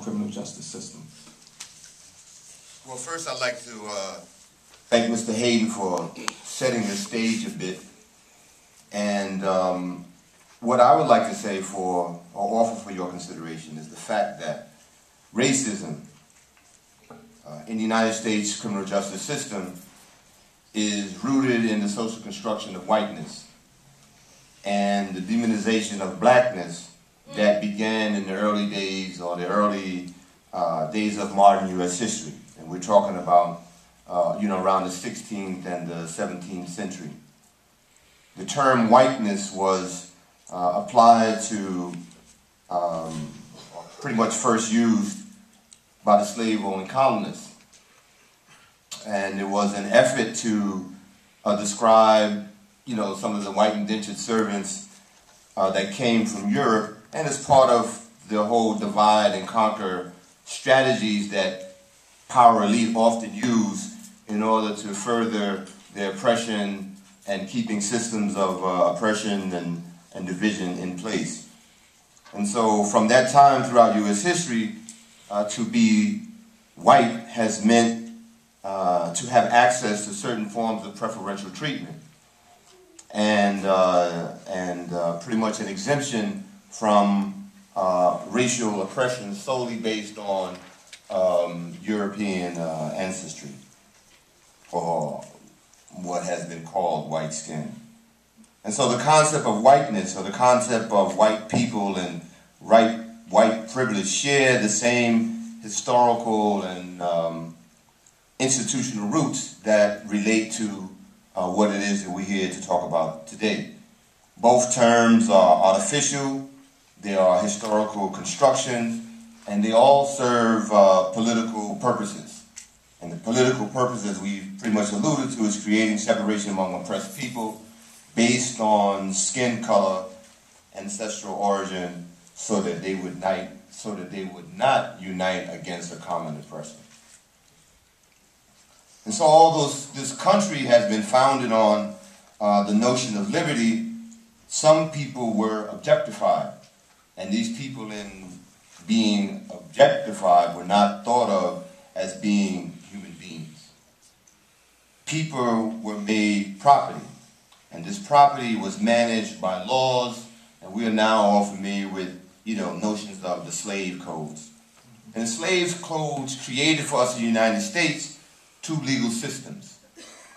criminal justice system? Well, first I'd like to thank Mr. Hayden for setting the stage a bit. And what I would like to say or offer for your consideration is the fact that racism in the United States criminal justice system is rooted in the social construction of whiteness and the demonization of blackness that began in the early days or the early days of modern U.S. history. And we're talking about, around the 16th and the 17th century. The term whiteness was applied to, pretty much first used by the slave-owning colonists. And it was an effort to describe, some of the white indentured servants that came from Europe, and as part of the whole divide and conquer strategies that power elite often use in order to further their oppression and keeping systems of oppression and division in place. And so from that time throughout U.S. history, to be white has meant to have access to certain forms of preferential treatment and pretty much an exemption from racial oppression solely based on European ancestry, or what has been called white skin. And so the concept of whiteness, or the concept of white people and white privilege, share the same historical and institutional roots that relate to what it is that we're here to talk about today. Both terms are artificial, they are historical constructions, and they all serve political purposes. And the political purposes we've pretty much alluded to is creating separation among oppressed people based on skin color, ancestral origin, so that they would not unite against a common oppressor. And so although this country has been founded on the notion of liberty, some people were objectified. And these people, in being objectified, were not thought of as being human beings. People were made property, and this property was managed by laws, and we are now all familiar with, notions of the slave codes. And the slave codes created for us in the United States two legal systems.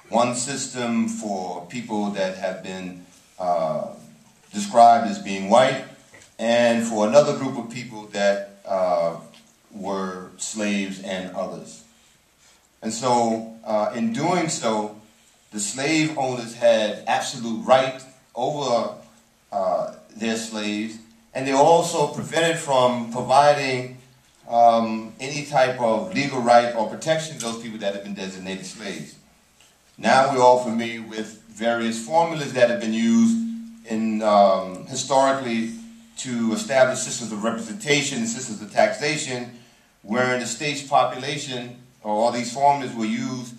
One system for people that have been described as being white, and for another group of people that were slaves and others. And so, in doing so, the slave owners had absolute right over their slaves, and they were also prevented from providing any type of legal right or protection to those people that have been designated slaves. Now we're all familiar with various formulas that have been used in historically to establish systems of representation and systems of taxation, where in the state's population, or all these formulas were used,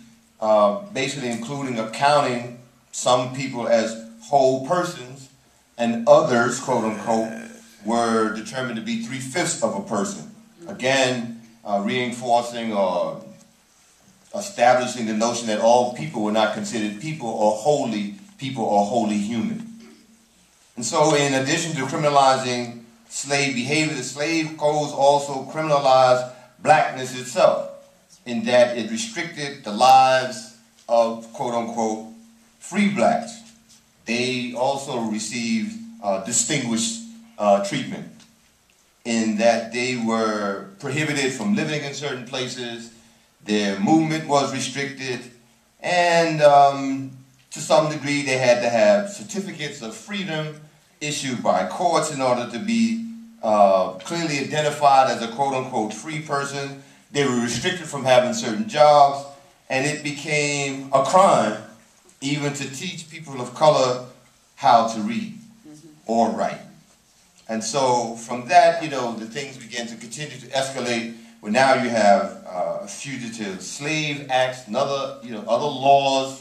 basically including accounting some people as whole persons, and others, quote unquote, were determined to be 3/5 of a person. Again, reinforcing or establishing the notion that all people were not considered people or wholly human. And so in addition to criminalizing slave behavior, the slave codes also criminalized blackness itself, in that it restricted the lives of, quote unquote, free blacks. They also received distinguished treatment, in that they were prohibited from living in certain places, their movement was restricted, and to some degree they had to have certificates of freedom issued by courts in order to be clearly identified as a quote-unquote free person. They were restricted from having certain jobs, and it became a crime even to teach people of color how to read or write. And so from that, the things began to continue to escalate, where now you have fugitive slave acts and other laws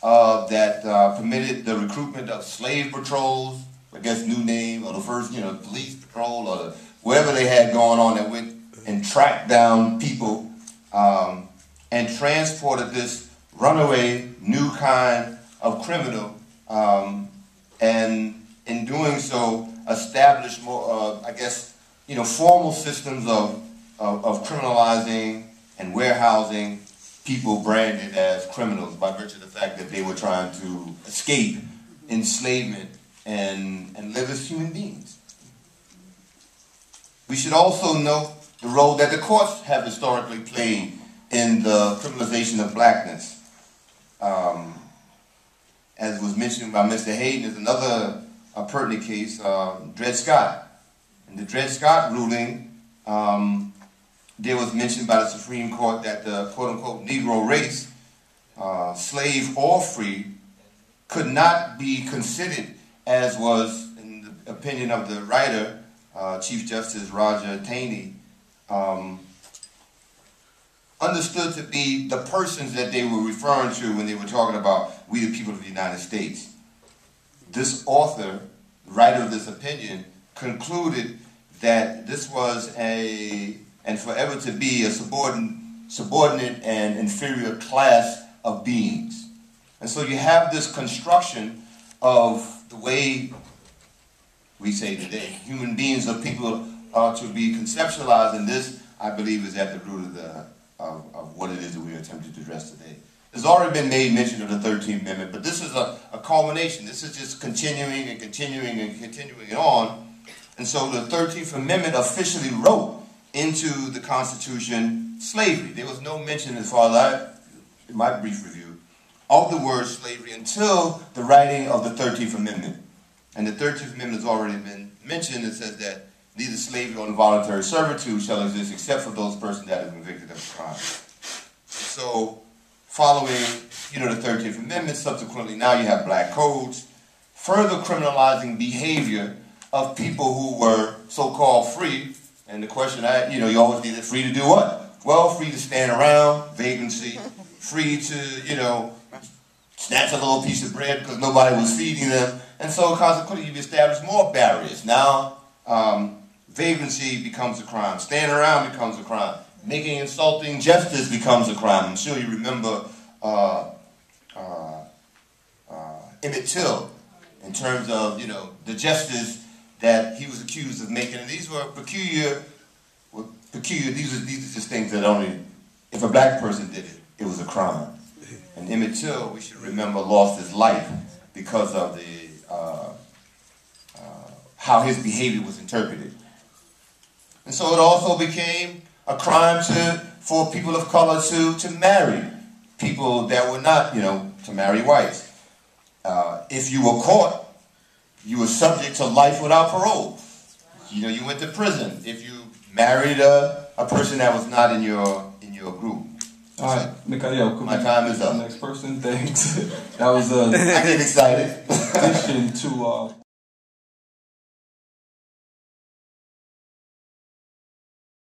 that permitted the recruitment of slave patrols, I guess new name, or the first, police patrol, or whatever they had going on that went and tracked down people and transported this runaway new kind of criminal, and in doing so established more, I guess, formal systems of criminalizing and warehousing people branded as criminals by virtue of the fact that they were trying to escape enslavement and live as human beings. We should also note the role that the courts have historically played in the criminalization of blackness. As was mentioned by Mr. Hayden, there's another pertinent case, Dred Scott. In the Dred Scott ruling, there was mentioned by the Supreme Court that the quote-unquote Negro race, slave or free, could not be considered, as was in the opinion of the writer, Chief Justice Roger Taney, understood to be the persons that they were referring to when they were talking about we the people of the United States. This author, writer of this opinion, concluded that this was and forever to be a subordinate and inferior class of beings. And so you have this construction of the way we say today, human beings or people are to be conceptualized, and this, I believe, is at the root of what it is that we are attempting to address today. There's already been made mention of the 13th Amendment, but this is a culmination. This is just continuing and continuing and continuing on. And so the 13th Amendment officially wrote into the Constitution slavery. There was no mention, as far as in my brief review, of the word slavery until the writing of the 13th Amendment. And the 13th Amendment has already been mentioned. It says that neither slavery nor involuntary servitude shall exist except for those persons that are convicted of a crime. So, following, the 13th Amendment, subsequently now you have black codes, further criminalizing behavior of people who were so-called free. And the question, you always need it, free to do what? Well, free to stand around, vagrancy, free to, snatch a little piece of bread because nobody was feeding them. And so consequently you've established more barriers. Now, vagrancy becomes a crime. Standing around becomes a crime. Making insulting gestures becomes a crime. I'm sure you remember Emmett Till in terms of, the gestures that he was accused of making. And these were peculiar. These are just things that only, if a black person did it, it was a crime. And Emmett Till, we should remember, lost his life because of the how his behavior was interpreted. And so it also became a crime for people of color to marry people that were not, to marry whites. If you were caught, you were subject to life without parole. You went to prison if you married a person that was not in your group. All right, Mik'ail, my time is up. Next person, thanks. That was I get excited. addition to